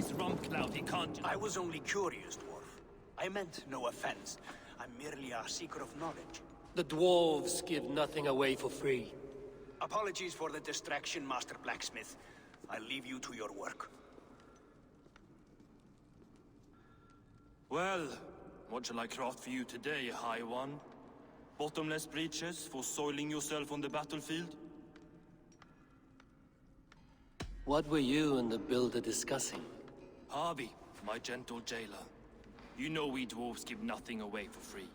this rump cloud he can't... I was only curious, dwarf. I meant no offense. I'm merely a seeker of knowledge. The dwarves give nothing away for free. Apologies for the distraction, Master Blacksmith. I'll leave you to your work. Well, what shall I craft for you today, High One? Bottomless breeches for soiling yourself on the battlefield? What were you and the builder discussing? Harvey, my gentle jailer. You know we dwarves give nothing away for free.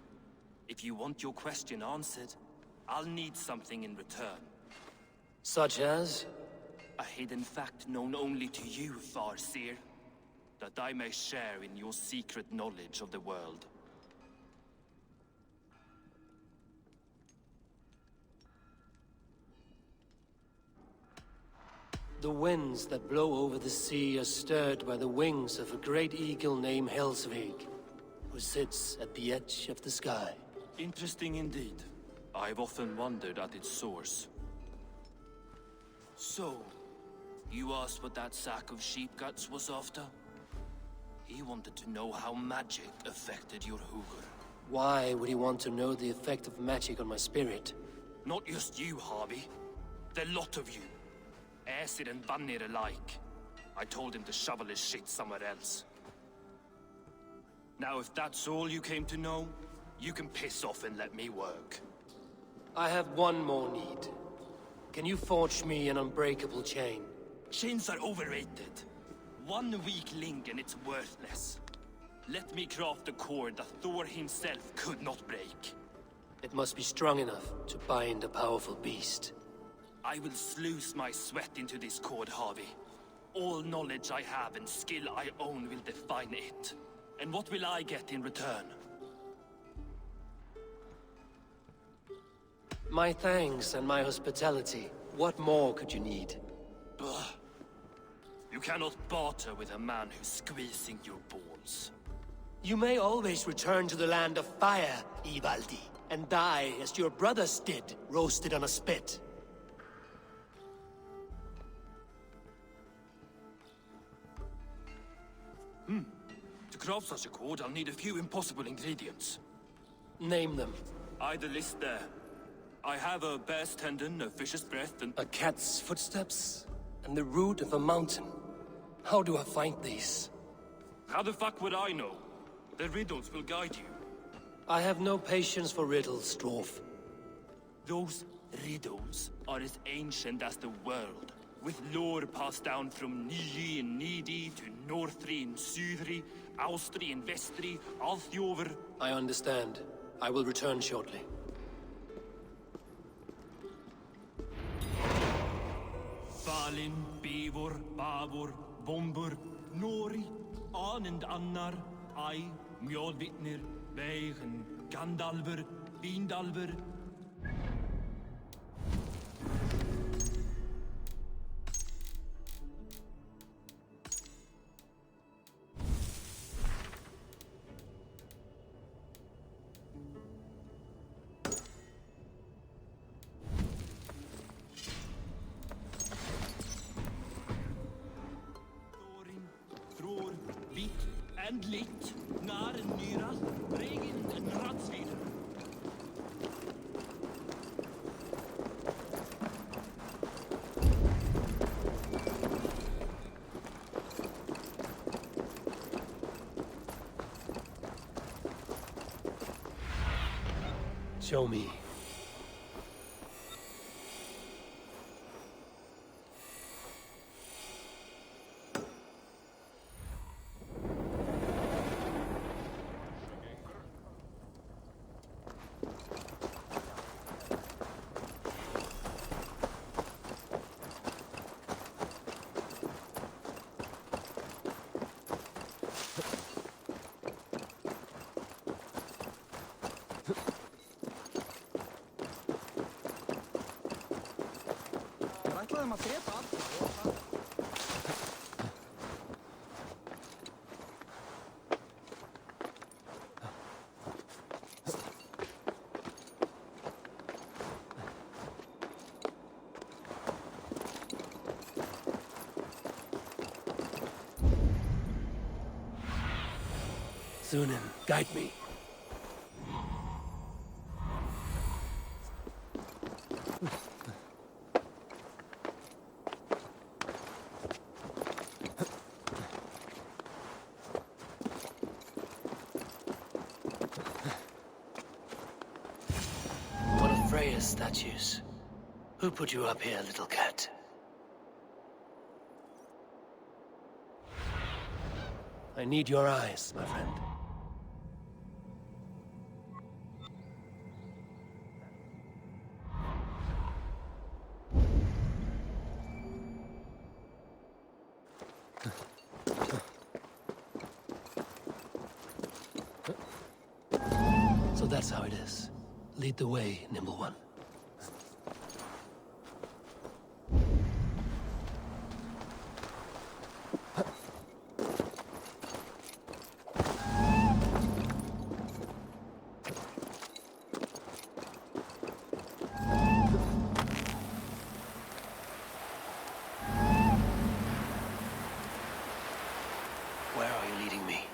If you want your question answered, I'll need something in return. Such as? A hidden fact known only to you, Farseer. That I may share in your secret knowledge of the world. The winds that blow over the sea are stirred by the wings of a great eagle named Helsvig, who sits at the edge of the sky. Interesting indeed. I've often wondered at its source. So, you asked what that sack of sheep guts was after? He wanted to know how magic affected your Hugr. Why would he want to know the effect of magic on my spirit? Not just you, Harvey. The lot of you. Aesir and Vanir alike. I told him to shovel his shit somewhere else. Now if that's all you came to know, you can piss off and let me work. I have one more need. Can you forge me an unbreakable chain? Chains are overrated. One weak link and it's worthless. Let me craft a cord that Thor himself could not break. It must be strong enough to bind a powerful beast. I will sluice my sweat into this cord, Harvey. All knowledge I have and skill I own will define it. And what will I get in return? My thanks and my hospitality. What more could you need? Ugh. You cannot barter with a man who's squeezing your balls. You may always return to the land of fire, Ivaldi, and die as your brothers did, roasted on a spit. To craft such a cord, I'll need a few impossible ingredients. Name them. The list there. I have a bear's tendon, a fish's breath, and... A cat's footsteps, and the root of a mountain. How do I find these? How the fuck would I know? The riddles will guide you. I have no patience for riddles, dwarf. Those riddles are as ancient as the world, with lore passed down from Niji and Nidi to Northri and Sudri, Austri and Vestri, Althjover. I understand. I will return shortly. Falin, Bivor, Bavor, Bombur, Nori, Anand Annar, Ai, Mjolvitnir, Veigen, Gandalver, Bindalver. And lit, nar and nyra, regen and ratsvir. Show me. ætlaðum að drepa alla. Sunan, guide me. One of Freya's statues. Who put you up here, little cat? I need your eyes, my friend. So that's how it is. Lead the way, Nimble One. Where are you leading me?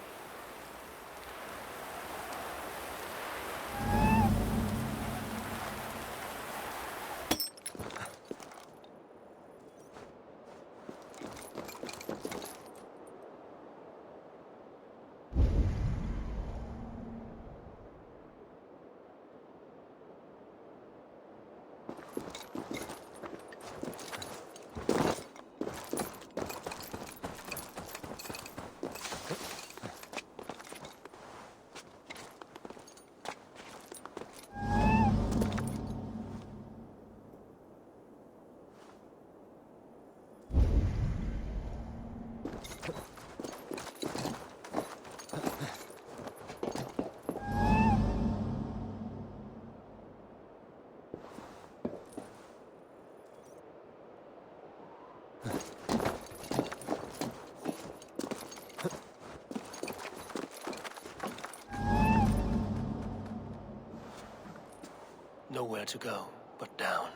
Nowhere to go but down.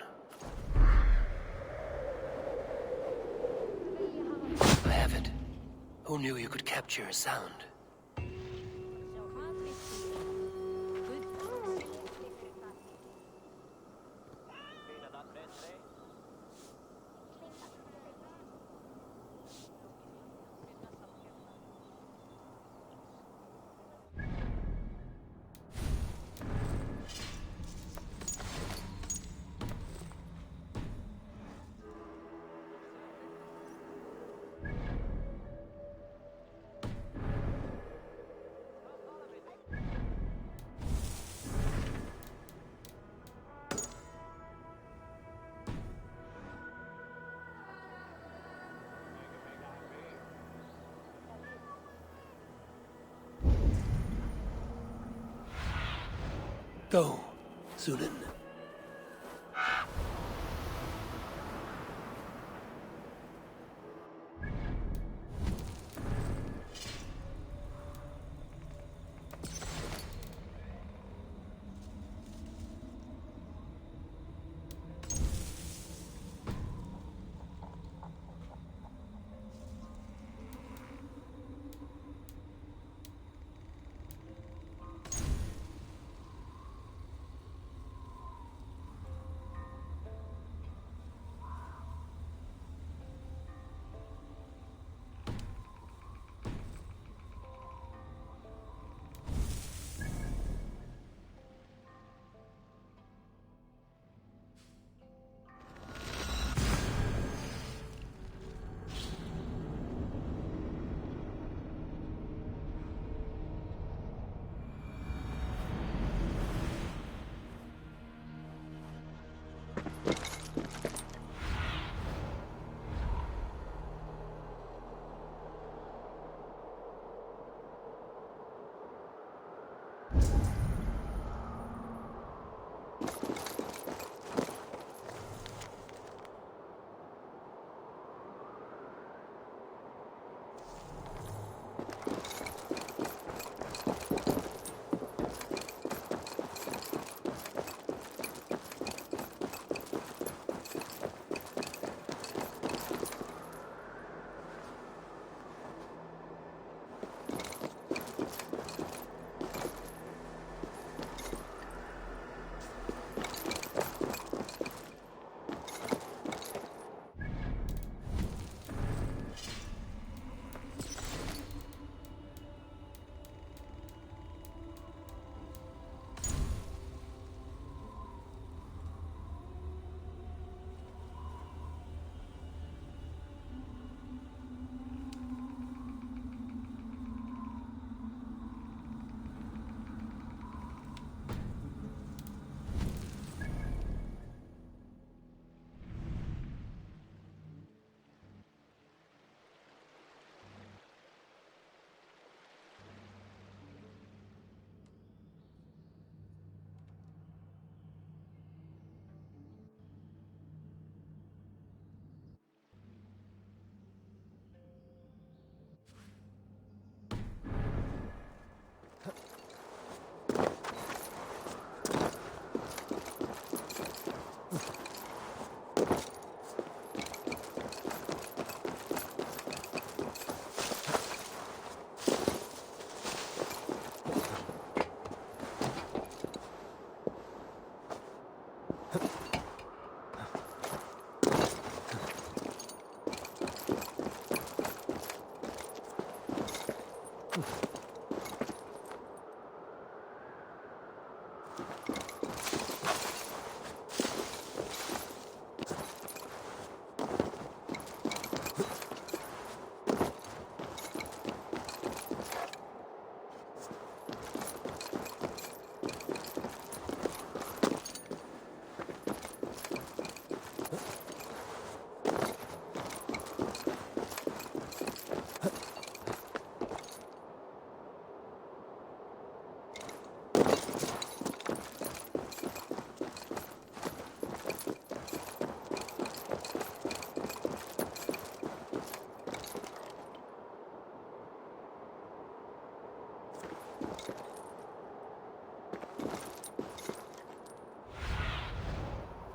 I have it. Who knew you could capture a sound? Go, Sunan.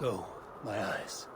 Go, my eyes.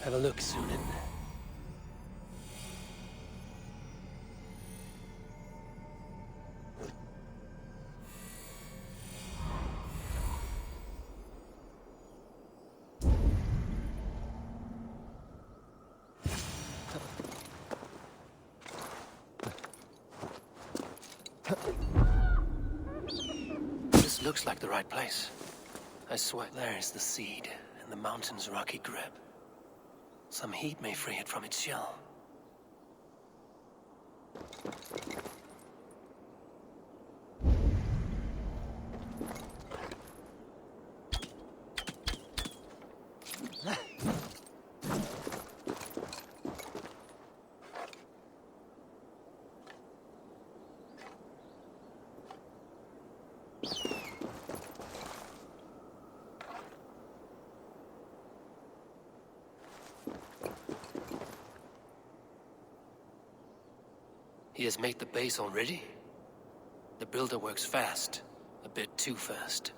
Have a look, Soonin. This looks like the right place. I swear, there's the seed in the mountain's rocky grip. Some heat may free it from its shell. He has made the base already? The builder works fast. A bit too fast.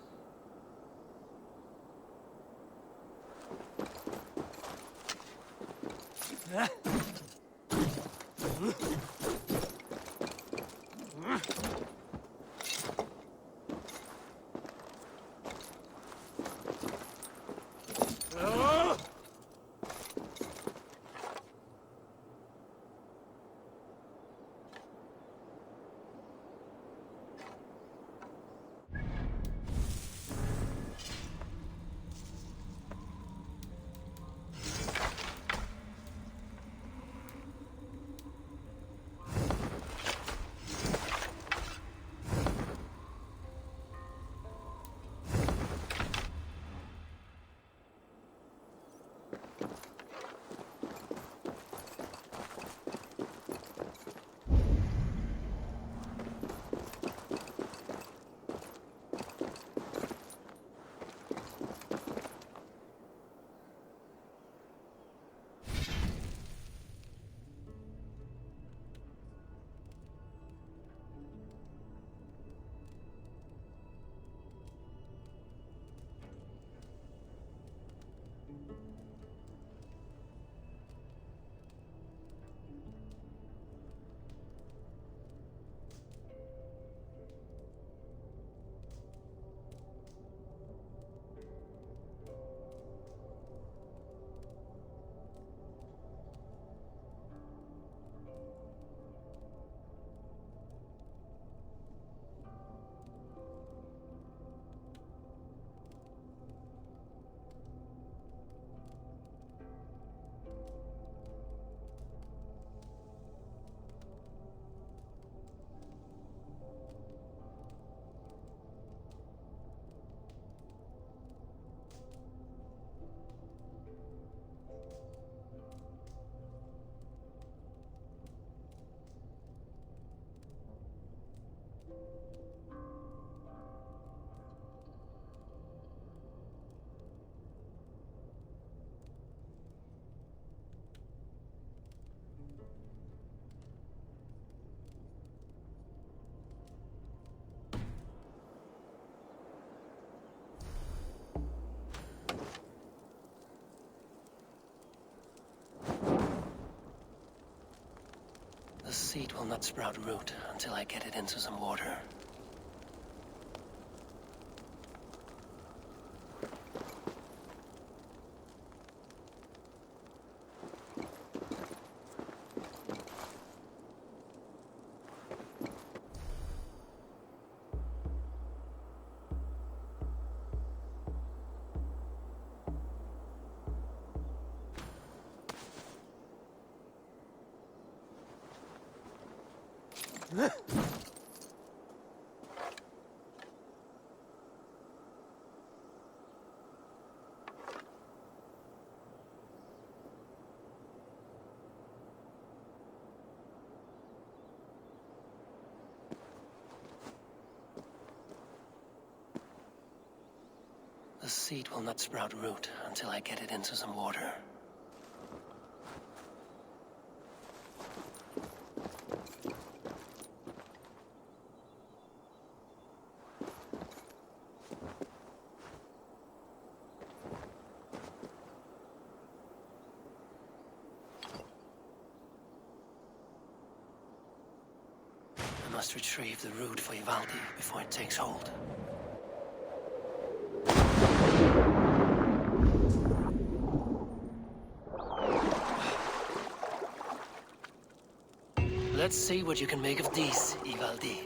seed will not sprout root until I get it into some water. The seed will not sprout root until I get it into some water. I must retrieve the root for Ivaldi before it takes hold. Let's see what you can make of these, Ivaldi.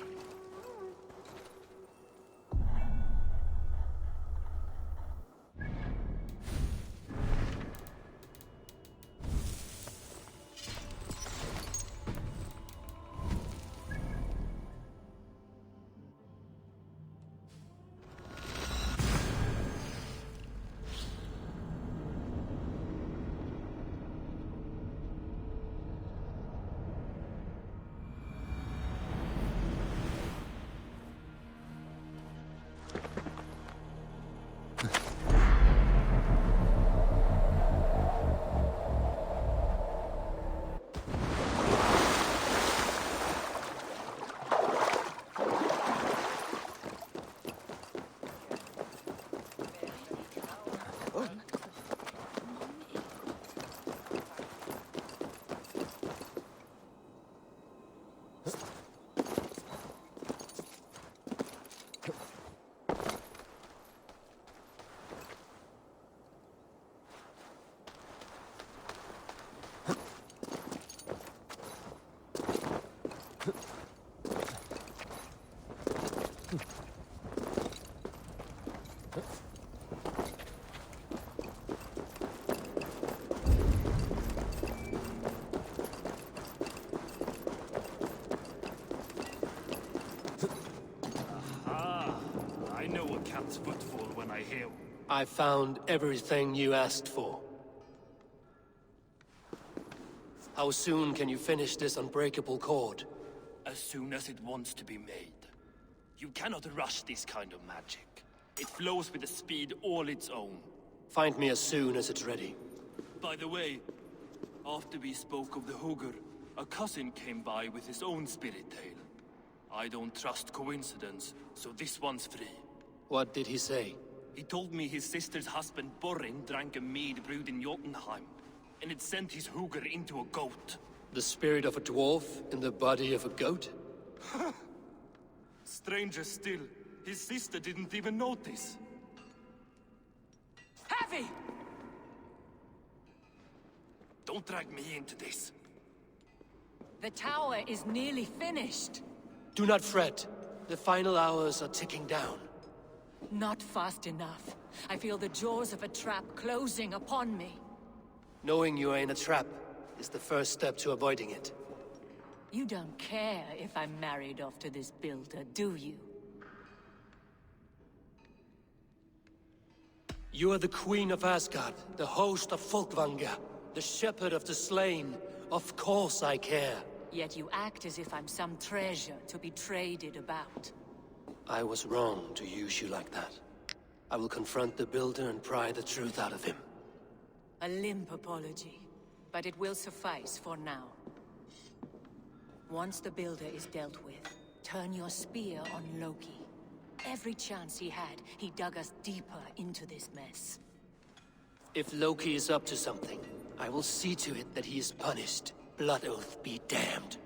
Cat's footfall when I hear. I found everything you asked for. How soon can you finish this unbreakable cord? As soon as it wants to be made. You cannot rush this kind of magic. It flows with a speed all its own. Find me as soon as it's ready. By the way, after we spoke of the Hugr, a cousin came by with his own spirit tale. I don't trust coincidence, so this one's free. What did he say? He told me his sister's husband Borin drank a mead brewed in Jotunheim, and it sent his Hugr into a goat. The spirit of a dwarf in the body of a goat? Stranger still, his sister didn't even notice. Heavy! Don't drag me into this. The tower is nearly finished. Do not fret. The final hours are ticking down. Not fast enough. I feel the jaws of a trap closing upon me. Knowing you are in a trap is the first step to avoiding it. You don't care if I'm married off to this builder, do you? You are the Queen of Asgard, the host of Folkvanga, the shepherd of the slain. Of course I care. Yet you act as if I'm some treasure to be traded about. I was wrong to use you like that. I will confront the builder and pry the truth out of him. A limp apology, but it will suffice for now. Once the builder is dealt with, turn your spear on Loki. Every chance he had, he dug us deeper into this mess. If Loki is up to something, I will see to it that he is punished. Blood Oath be damned.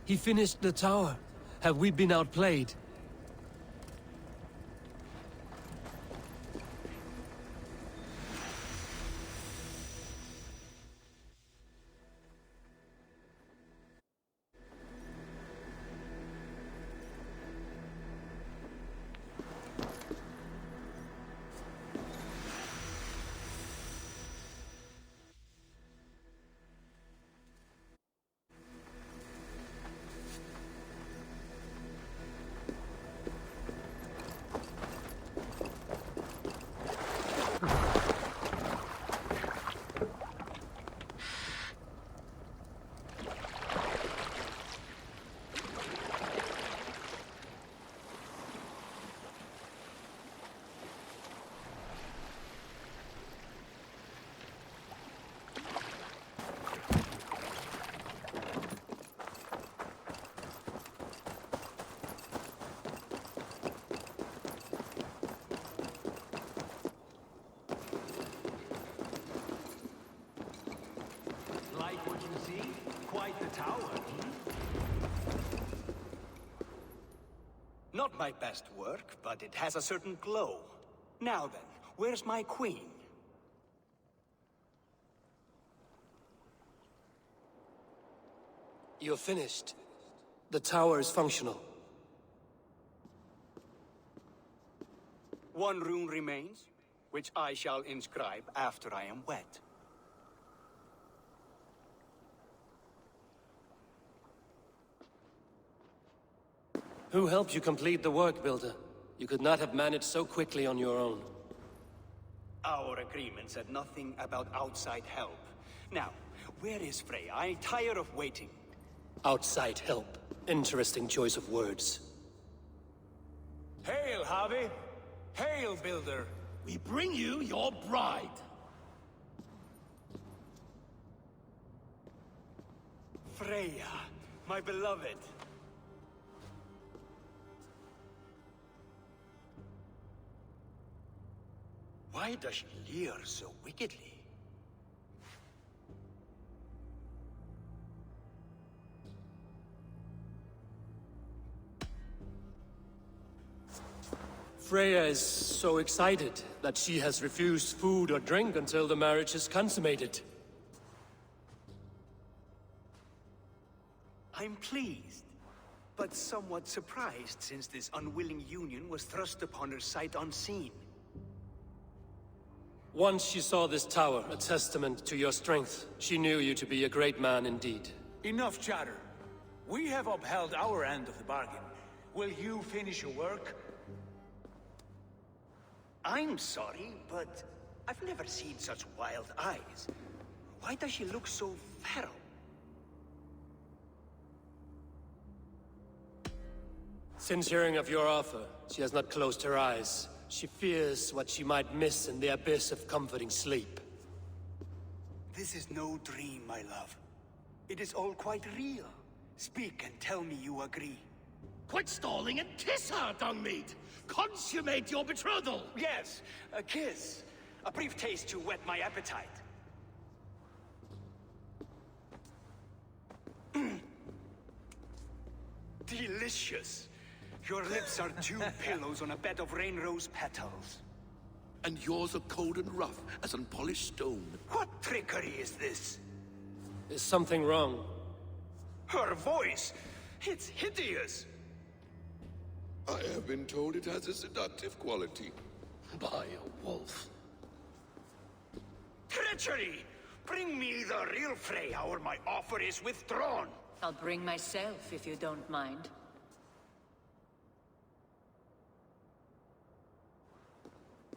He finished the tower. Have we been outplayed? Like what you see? Quite the tower, Not my best work, but it has a certain glow. Now then, where's my queen? You're finished. The tower is functional. One rune remains, which I shall inscribe after I am wed. Who helped you complete the work, Builder? You could not have managed so quickly on your own. Our agreement said nothing about outside help. Now, where is Freya? I'm tired of waiting. Outside help. Interesting choice of words. Hail, Javi! Hail, Builder! We bring you your bride! Freya, my beloved. Why does she leer so wickedly? Freya is so excited that she has refused food or drink until the marriage is consummated. I'm pleased, but somewhat surprised since this unwilling union was thrust upon her sight unseen. Once she saw this tower, a testament to your strength, she knew you to be a great man indeed. Enough chatter. We have upheld our end of the bargain. Will you finish your work? I'm sorry, but I've never seen such wild eyes. Why does she look so feral? Since hearing of your offer, she has not closed her eyes. She fears what she might miss in the abyss of comforting sleep. This is no dream, my love. It is all quite real. Speak and tell me you agree. Quit stalling and kiss her, Dungmeat! Consummate your betrothal! Yes, a kiss. A brief taste to whet my appetite. Delicious. Your lips are two pillows on a bed of rain rose petals. And yours are cold and rough as unpolished stone. What trickery is this? Is something wrong? Her voice! It's hideous! I have been told it has a seductive quality. By a wolf. Treachery! Bring me the real Freya or my offer is withdrawn! I'll bring myself if you don't mind.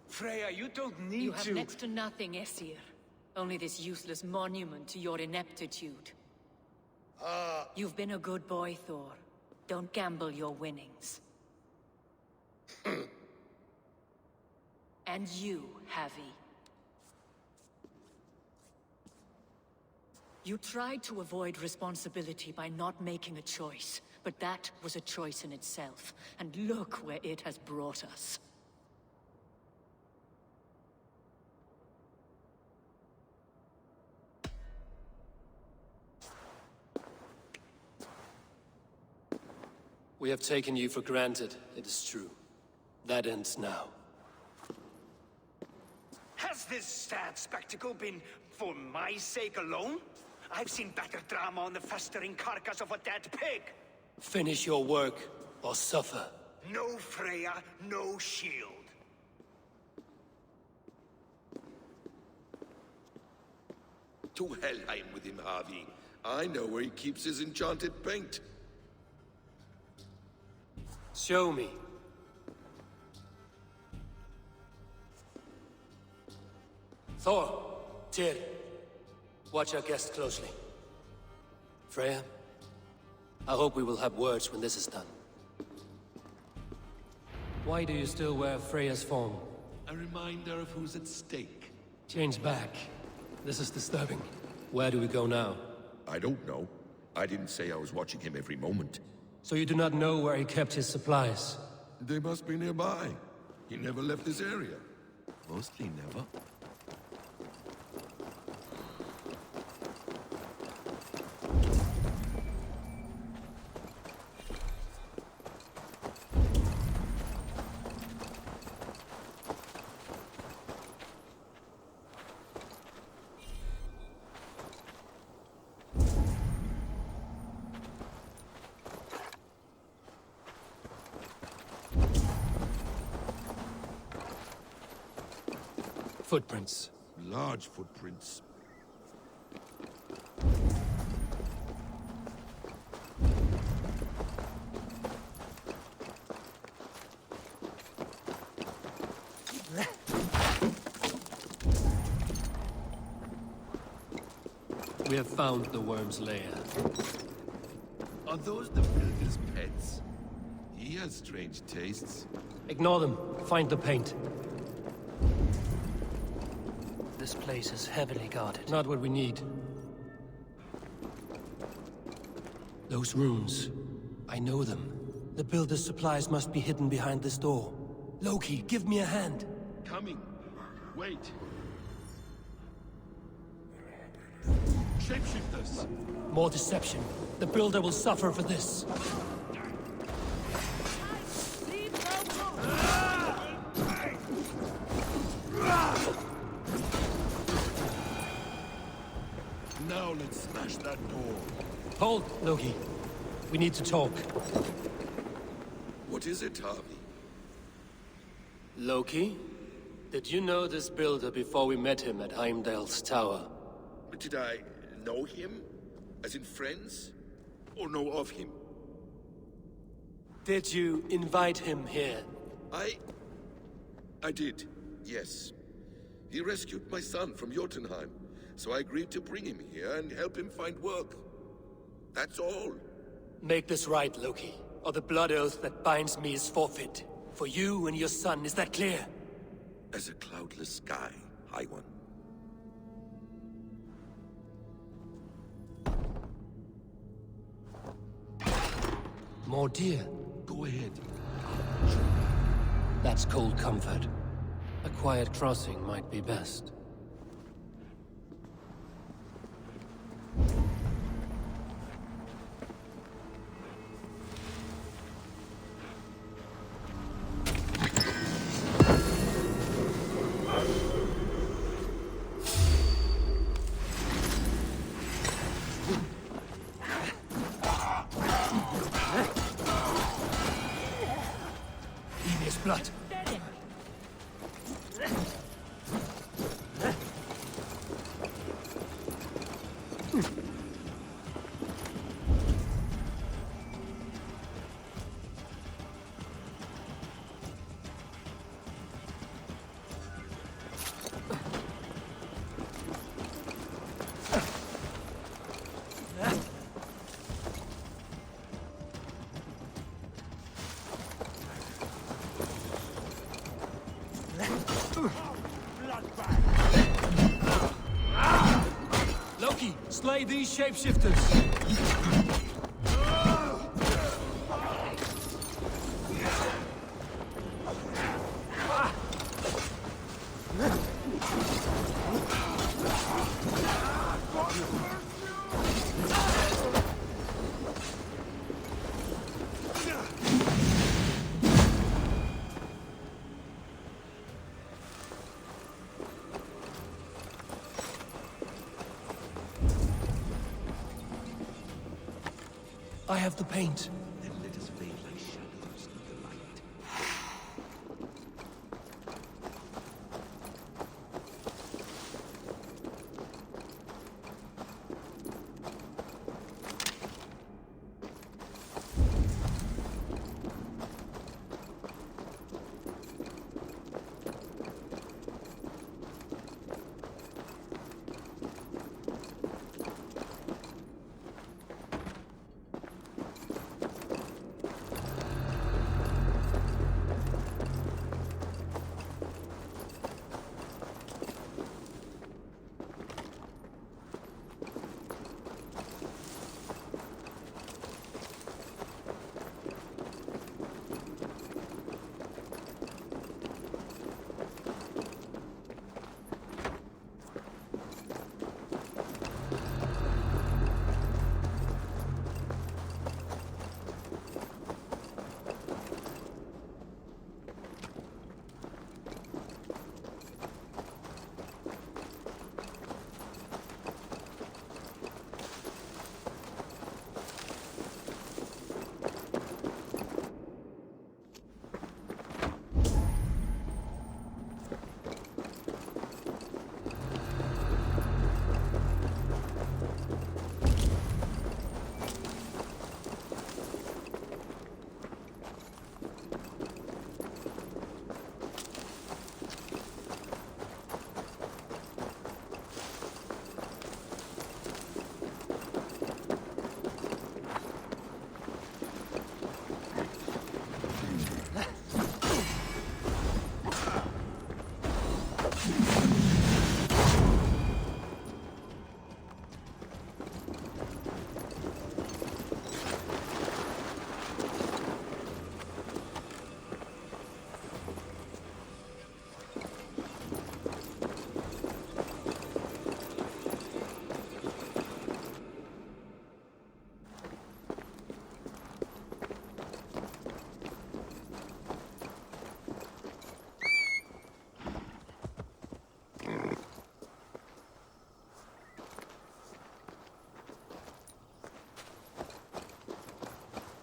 Freya, you don't need You have to... next to nothing, Aesir. Only this useless monument to your ineptitude. You've been a good boy, Thor. Don't gamble your winnings. And you, Javi. You tried to avoid responsibility by not making a choice, but that was a choice in itself. And look where it has brought us. We have taken you for granted, it is true. That ends now. Has this sad spectacle been for my sake alone? I've seen better drama on the festering carcass of a dead pig. Finish your work, or suffer. No Freya, no shield. To Helheim with him, Harvey. I know where he keeps his enchanted paint. Show me. Thor, Tyr, watch our guest closely. Freya, I hope we will have words when this is done. Why do you still wear Freya's form? A reminder of who's at stake. Change back. This is disturbing. Where do we go now? I don't know. I didn't say I was watching him every moment. So you do not know where he kept his supplies? They must be nearby. He never left this area. Mostly never. Footprints. Large footprints. We have found the worm's lair. Are those the builder's pets? He has strange tastes. Ignore them. Find the paint. This place is heavily guarded. Not what we need. Those runes. I know them. The builder's supplies must be hidden behind this door. Loki, give me a hand. Coming. Wait. Shapeshifters! More deception. The builder will suffer for this. Now let's smash that door. Hold, Loki. We need to talk. What is it, Harvey? Loki? Did you know this builder before we met him at Heimdall's tower? Did I know him? As in friends? Or know of him? Did you invite him here? I did, yes. He rescued my son from Jotunheim, so I agreed to bring him here and help him find work. That's all. Make this right, Loki, or the blood oath that binds me is forfeit. For you and your son, is that clear? As a cloudless sky, High One. More deer. Go ahead. That's cold comfort. A quiet crossing might be best. Blood. Loki, slay these shapeshifters! I have the paint. Then let us fade like shadows in the light.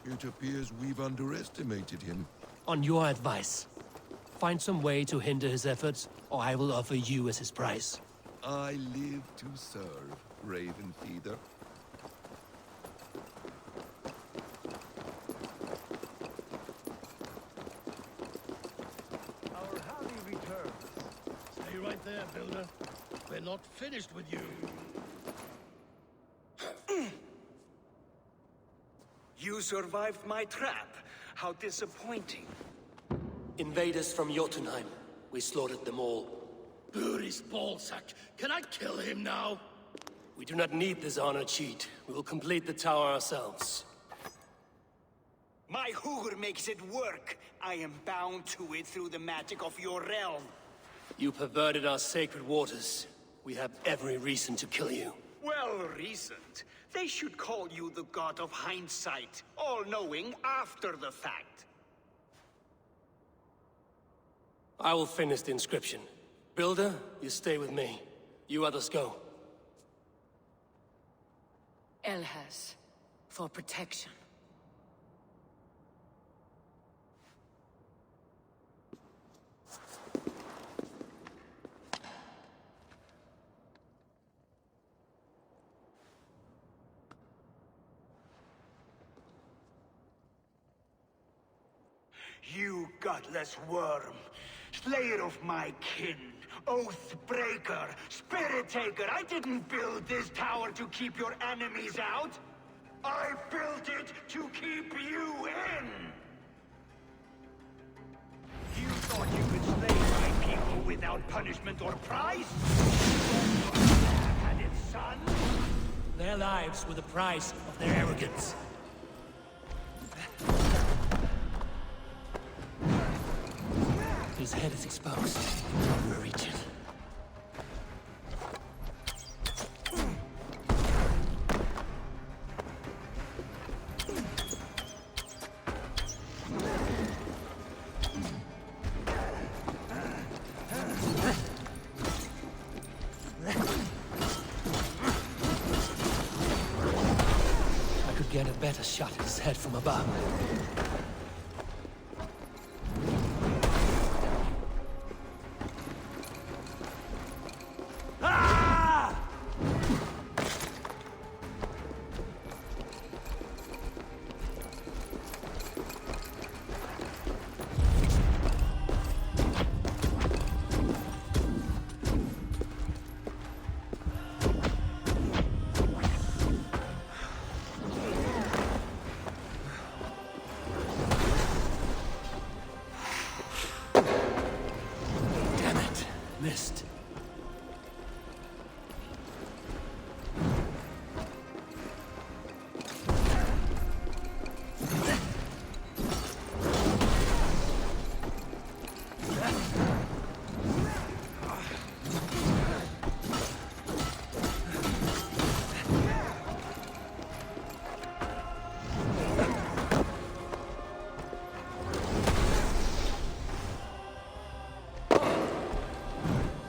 It appears we've underestimated him. On your advice, find some way to hinder his efforts, or I will offer you as his price. I live to serve, Raven Feeder. Our Halley returns. Stay right there, Builder. We're not finished with you. You survived my trap. How disappointing. Invaders from Jotunheim. We slaughtered them all. Buri's ballsack. Can I kill him now? We do not need this honor cheat. We will complete the tower ourselves. My Hugr makes it work. I am bound to it through the magic of your realm. You perverted our sacred waters. We have every reason to kill you. Well reasoned. They should call you the god of hindsight, all-knowing after the fact. I will finish the inscription. Builder, you stay with me. You others go. Elhaz, for protection. You godless worm, slayer of my kin, oath breaker, spirit taker, I didn't build this tower to keep your enemies out. I built it to keep you in. You thought you could slay my people without punishment or prize? Had its son? Their lives were the price of their arrogance. His head is exposed. We're reaching. get a better shot at his head from above. Missed.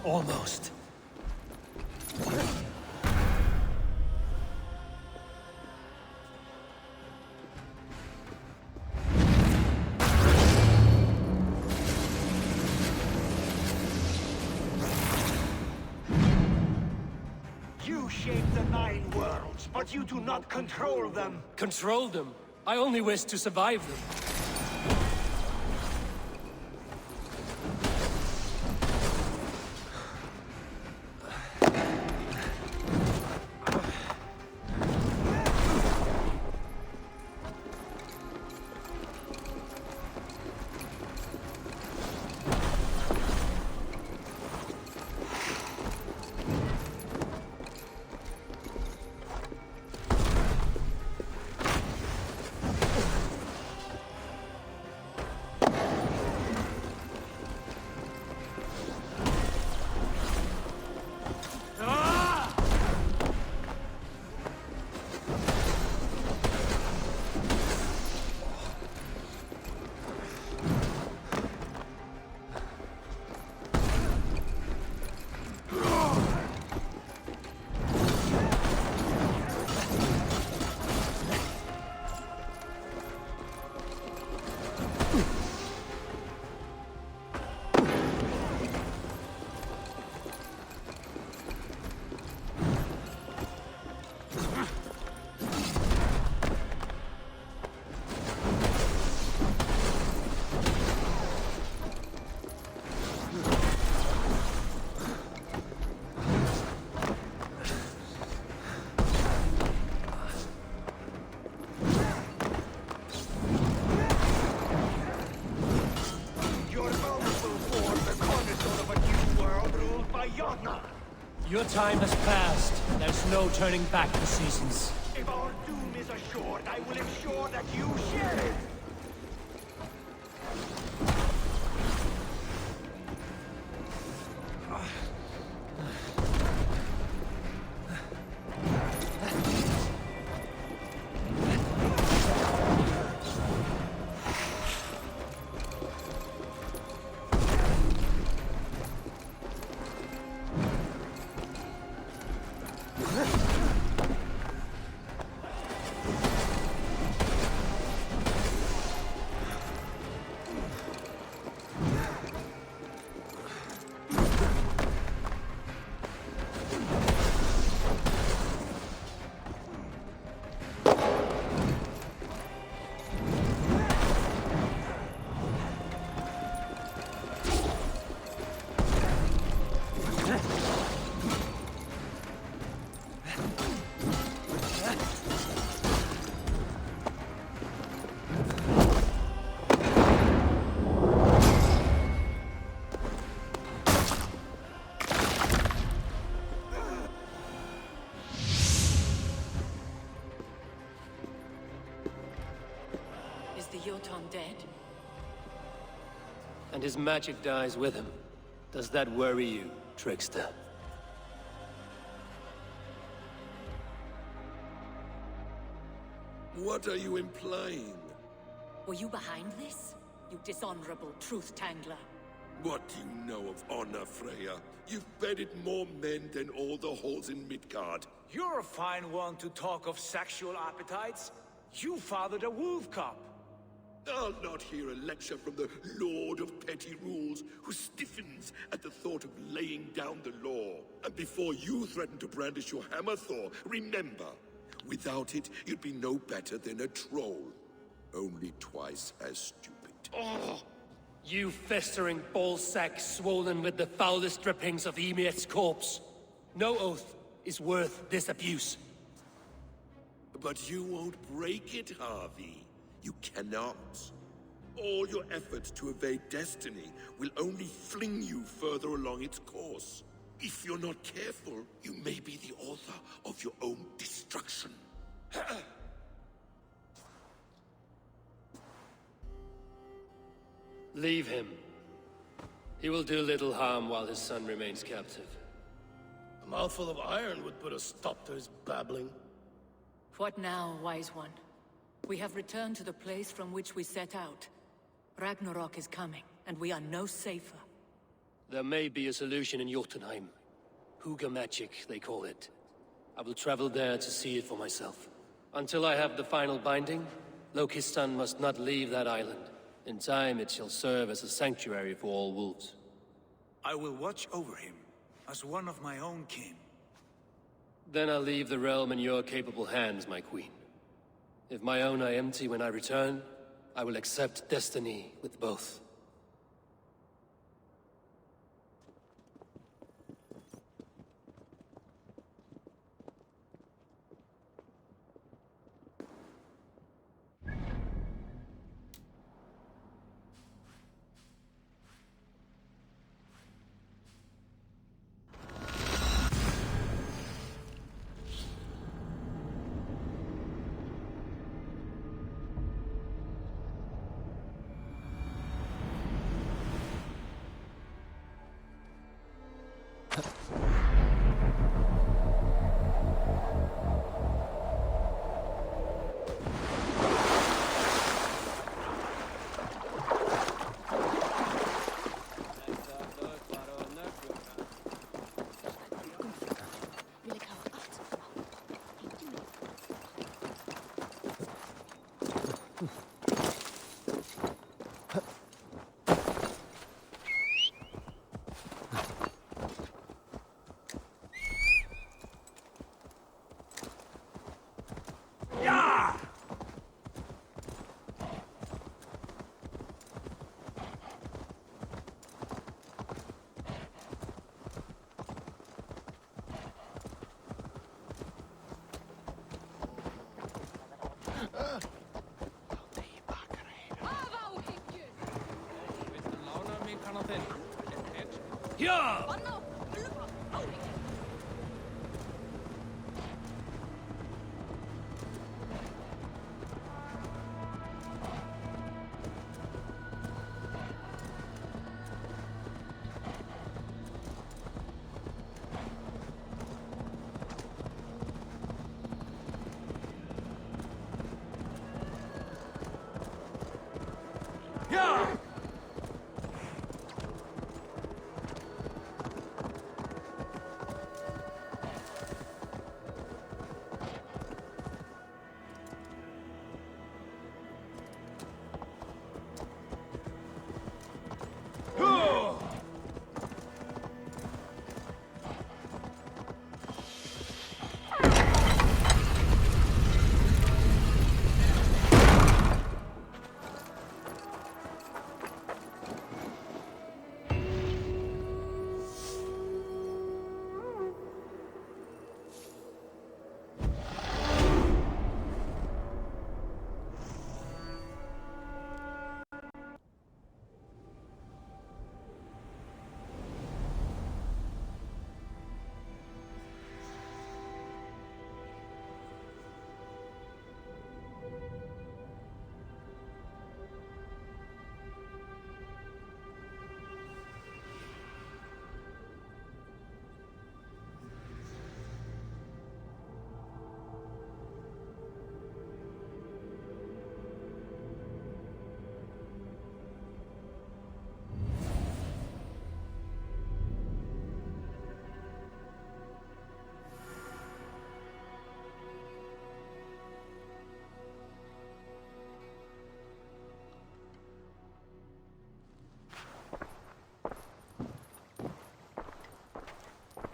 Almost. You shape the 9 worlds, but you do not control them. Control them? I only wish to survive them. Your time has passed. There's no turning back the seasons. If our doom is assured, I will ensure that you share it. Dead? And his magic dies with him. Does that worry you, trickster? What are you implying? Were you behind this? You dishonorable truth-tangler. What do you know of honor, Freya? You've bedded more men than all the halls in Midgard. You're a fine one to talk of sexual appetites. You fathered a wolf cub. I'll not hear a lecture from the Lord of Petty Rules, who stiffens at the thought of laying down the law. And before you threaten to brandish your hammer, Thor, remember, without it, you'd be no better than a troll. Only twice as stupid. Oh, you festering ballsack swollen with the foulest drippings of Ymir's corpse. No oath is worth this abuse. But you won't break it, Harvey. You cannot. All your efforts to evade destiny will only fling you further along its course. If you're not careful, you may be the author of your own destruction. Leave him. He will do little harm while his son remains captive. A mouthful of iron would put a stop to his babbling. What now, wise one? We have returned to the place from which we set out. Ragnarok is coming, and we are no safer. There may be a solution in Jotunheim. Huga magic, they call it. I will travel there to see it for myself. Until I have the final binding, Loki's son must not leave that island. In time, it shall serve as a sanctuary for all wolves. I will watch over him, as one of my own kin. Then I'll leave the realm in your capable hands, my queen. If my own are empty when I return, I will accept destiny with both. Ja!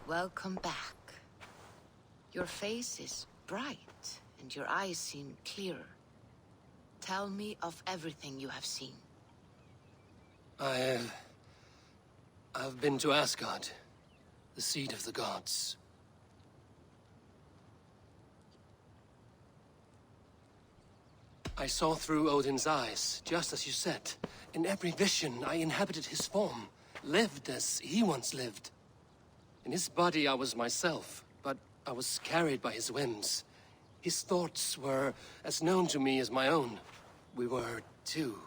Welcome back. Your face is bright, and your eyes seem clearer. Tell me of everything you have seen. I've been to Asgard, the seat of the gods. I saw through Odin's eyes, just as you said. In every vision, I inhabited his form, lived as he once lived. In his body, I was myself, but I was carried by his whims. His thoughts were as known to me as my own. We were two,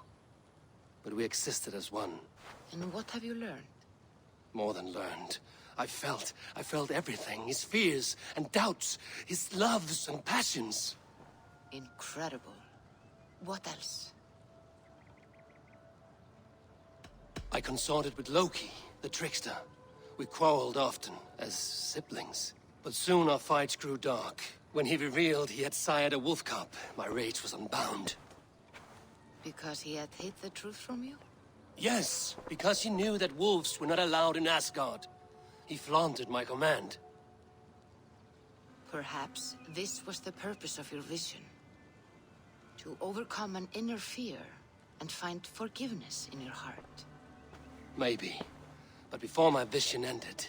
but we existed as one. And what have you learned? More than learned. I felt everything. His fears and doubts, his loves and passions. Incredible. What else? I consorted with Loki, the trickster. We quarreled often, as siblings. But soon our fights grew dark. When he revealed he had sired a wolf cub, my rage was unbound. Because he had hid the truth from you? Yes, because he knew that wolves were not allowed in Asgard. He flaunted my command. Perhaps this was the purpose of your vision. To overcome an inner fear and find forgiveness in your heart. Maybe. But before my vision ended,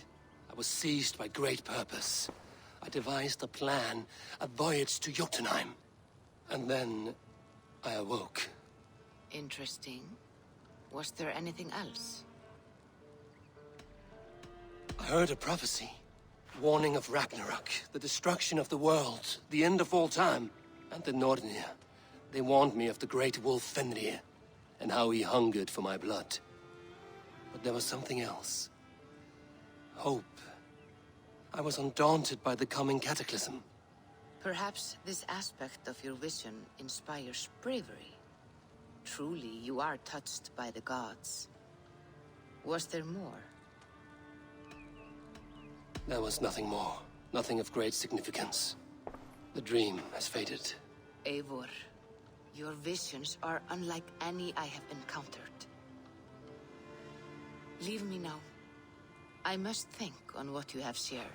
I was seized by great purpose. I devised a plan, a voyage to Jotunheim. And then I awoke. Interesting. Was there anything else? I heard a prophecy. Warning of Ragnarok, the destruction of the world, the end of all time. And the Nornir. They warned me of the great wolf Fenrir, and how he hungered for my blood. But there was something else. Hope. I was undaunted by the coming cataclysm. Perhaps this aspect of your vision inspires bravery. Truly, you are touched by the gods. Was there more? There was nothing more. Nothing of great significance. The dream has faded. Eivor, your visions are unlike any I have encountered. Leave me now. I must think on what you have shared.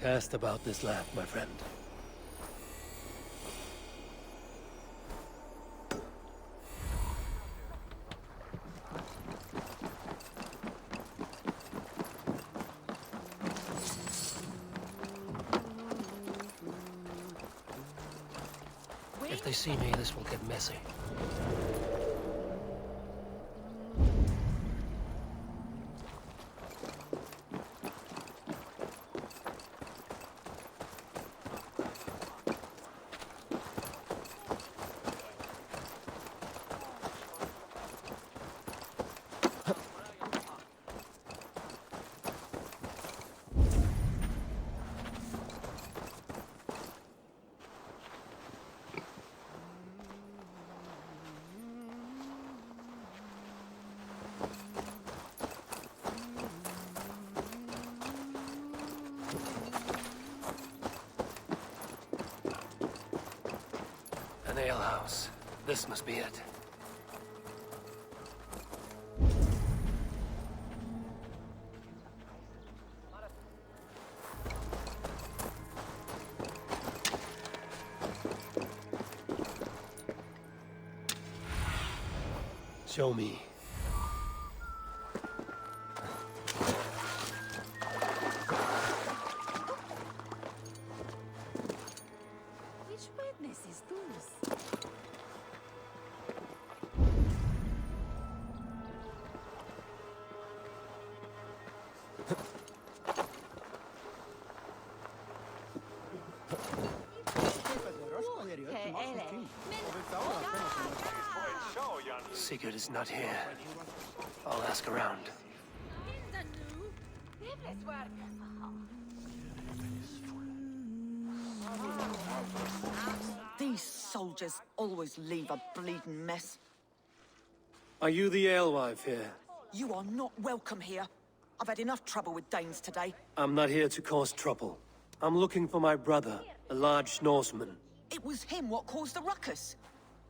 Cast about this land, my friend. If they see me, this will get messy. alehouse. This must be it. Show me. Which witness is this? Sigurd is not here. I'll ask around. These soldiers always leave a bleeding mess. Are you the alewife here? You are not welcome here. I've had enough trouble with Danes today. I'm not here to cause trouble. I'm looking for my brother, a large Norseman. It was him what caused the ruckus.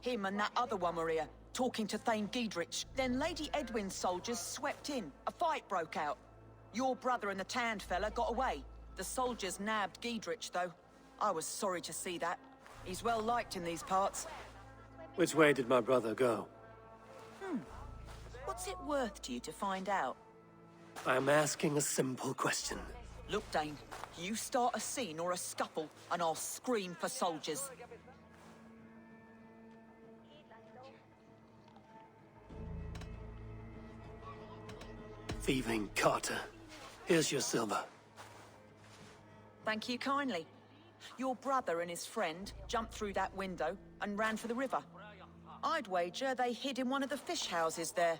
Him and that other one were here, talking to Thane Giedrich. Then Lady Edwin's soldiers swept in. A fight broke out. Your brother and the tanned fella got away. The soldiers nabbed Giedrich, though. I was sorry to see that. He's well liked in these parts. Which way did my brother go? What's it worth to you to find out? I'm asking a simple question. Look, Dane, you start a scene or a scuffle, and I'll scream for soldiers. Thieving Carter. Here's your silver. Thank you kindly. Your brother and his friend jumped through that window and ran for the river. I'd wager they hid in one of the fish houses there.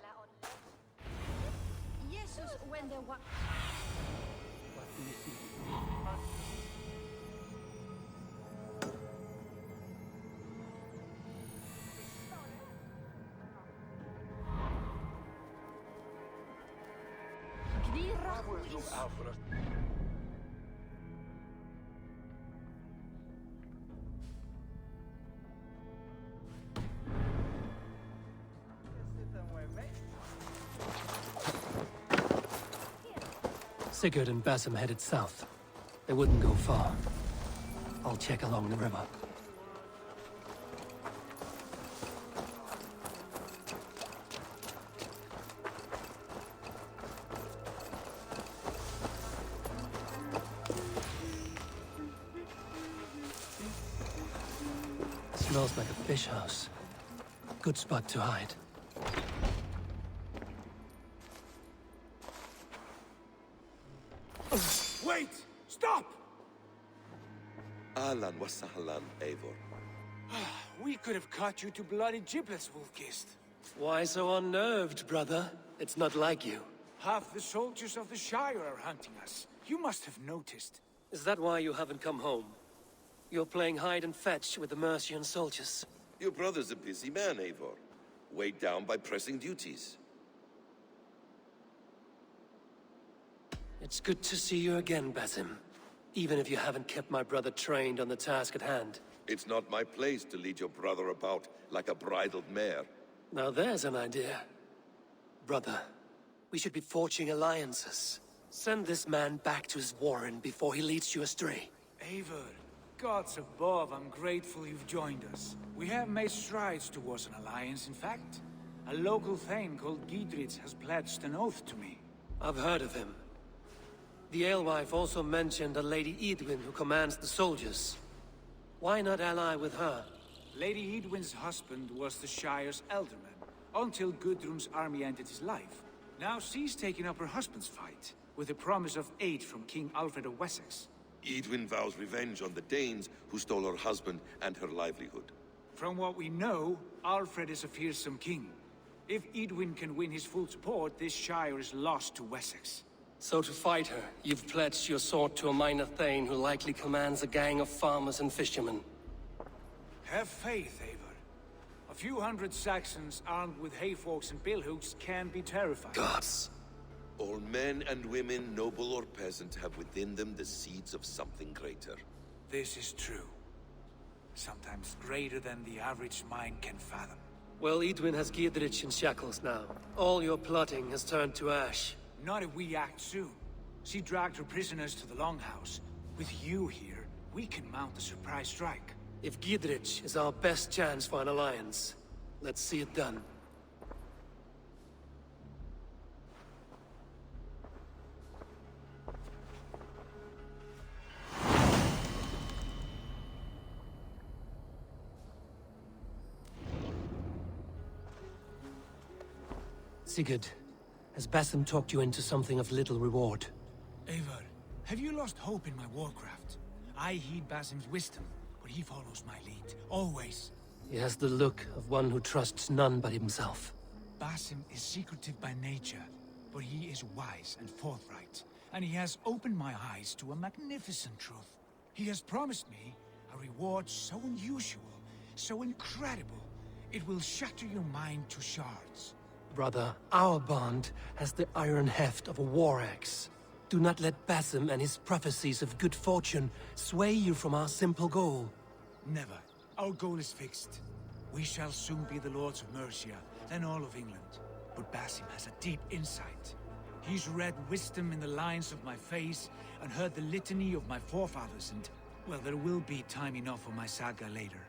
Sigurd and Basim headed south. They wouldn't go far. I'll check along the river. Smells like a fish house. Good spot to hide. Wait! Stop! Ahlan wa sahlan, Eivor. We could have cut you to bloody giblets, Wolf-Kissed. Why so unnerved, brother? It's not like you. Half the soldiers of the Shire are hunting us. You must have noticed. Is that why you haven't come home? You're playing hide and fetch with the Mercian soldiers. Your brother's a busy man, Eivor. Weighed down by pressing duties. It's good to see you again, Basim. Even if you haven't kept my brother trained on the task at hand. It's not my place to lead your brother about like a bridled mare. Now there's an idea. Brother, we should be forging alliances. Send this man back to his warren before he leads you astray. Eivor, gods above, I'm grateful you've joined us. We have made strides towards an alliance, in fact. A local thane called Giedrich has pledged an oath to me. I've heard of him. The alewife also mentioned a Lady Edwin who commands the soldiers. Why not ally with her? Lady Edwin's husband was the Shire's elderman, until Gudrun's army ended his life. Now she's taking up her husband's fight, with a promise of aid from King Alfred of Wessex. Edwin vows revenge on the Danes who stole her husband and her livelihood. From what we know, Alfred is a fearsome king. If Edwin can win his full support, this Shire is lost to Wessex. So to fight her, you've pledged your sword to a minor thane who likely commands a gang of farmers and fishermen. Have faith, Eivor. A few hundred Saxons armed with hayforks and billhooks can be terrifying. Gods. All men and women, noble or peasant, have within them the seeds of something greater. This is true. sometimes greater than the average mind can fathom. Well, Edwin has Giedrich in shackles now. All your plotting has turned to ash. Not if we act soon. She dragged her prisoners to the Longhouse. With you here, we can mount a surprise strike. If Giedrich is our best chance for an alliance, let's see it done. Sigurd, has Basim talked you into something of little reward? Eivor, have you lost hope in my warcraft? I heed Basim's wisdom, but he follows my lead, always. He has the look of one who trusts none but himself. Basim is secretive by nature, but he is wise and forthright, and he has opened my eyes to a magnificent truth. He has promised me a reward so unusual, so incredible, it will shatter your mind to shards. Brother, our bond has the iron heft of a war axe. Do not let Basim and his prophecies of good fortune sway you from our simple goal. Never. Our goal is fixed. We shall soon be the lords of Mercia, then all of England. But Basim has a deep insight. He's read wisdom in the lines of my face and heard the litany of my forefathers, and, well, there will be time enough for my saga later.